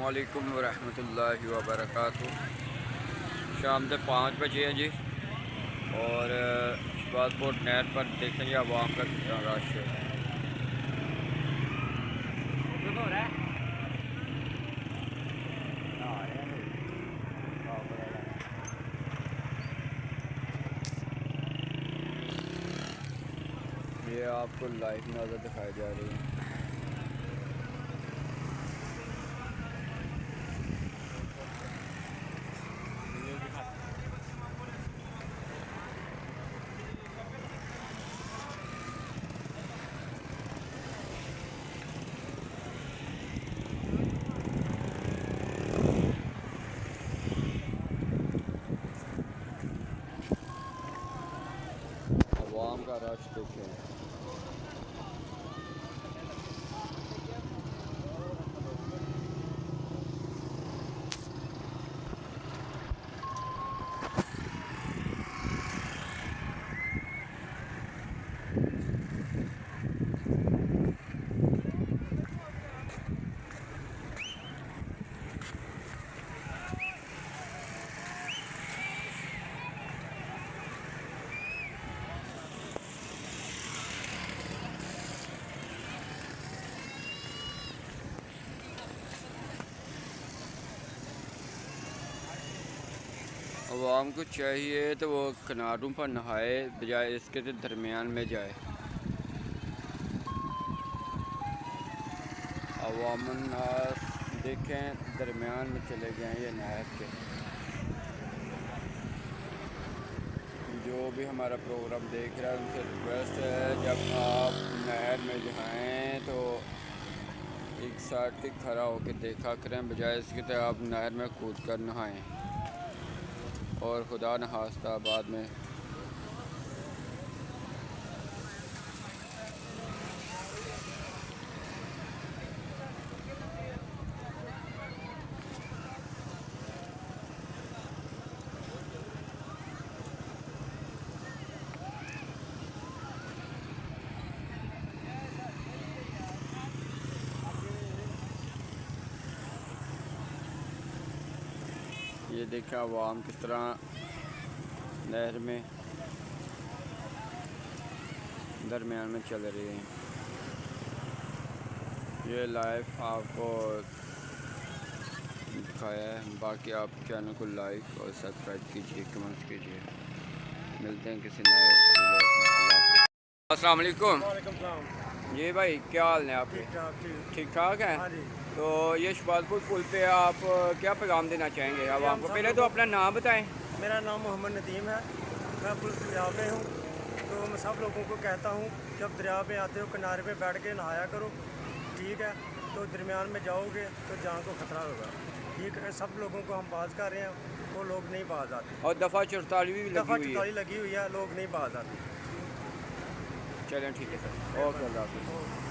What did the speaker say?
वालेकुम वरहमतुल्लाहि वबरकातुहू। शाम के 5 बजे हैं जी और शहबाजपुर नहर पर देखें जी आवाम का कितना रश है। ये आपको लाइव नज़र दिखाई जा रही है। आवाम का रश देखें। आवाम को चाहिए तो वो किनारों पर नहाए बजाय इसके तो दरमियान में जाए। अवामन देखें दरमियान में चले गए ये नहर के। जो भी हमारा प्रोग्राम देख रहा है उनसे रिक्वेस्ट है, जब आप नहर में जाएँ तो एक साइड के खड़ा होकर देखा करें बजाय इसके तो आप नहर में कूद कर नहाएँ और खुदा न खास्ता बाद में ये देखा आवाम किस तरह नहर में दरमियान में चल रही है। ये लाइव आपको दिखाया है। बाकी आप चैनल को लाइक और सब्सक्राइब कीजिए, कमेंट्स कीजिए। मिलते हैं किसी नए वीडियो में। अस्सलाम वालेकुम। जी भाई क्या हाल है आपके? ठीक ठाक है। तो ये शहबाजपुर पुल पे आप क्या पैगाम देना चाहेंगे अब आपको? पहले तो अपना नाम बताएं। मेरा नाम मोहम्मद नदीम है। मैं पुल दरिया पे हूँ। तो मैं सब लोगों को कहता हूँ जब दरिया पे आते हो किनारे पे बैठ के नहाया करो, ठीक है। तो दरमियान में जाओगे तो जान को खतरा होगा, ठीक है। सब लोगों को हम बाज कर रहे हैं, वो लोग नहीं बाज आते। और दफ़ा 44 भी लगी हुई है, लोग नहीं बाज आते। चलें ठीक है सर, ओके अल्लाह हाफ़िज़।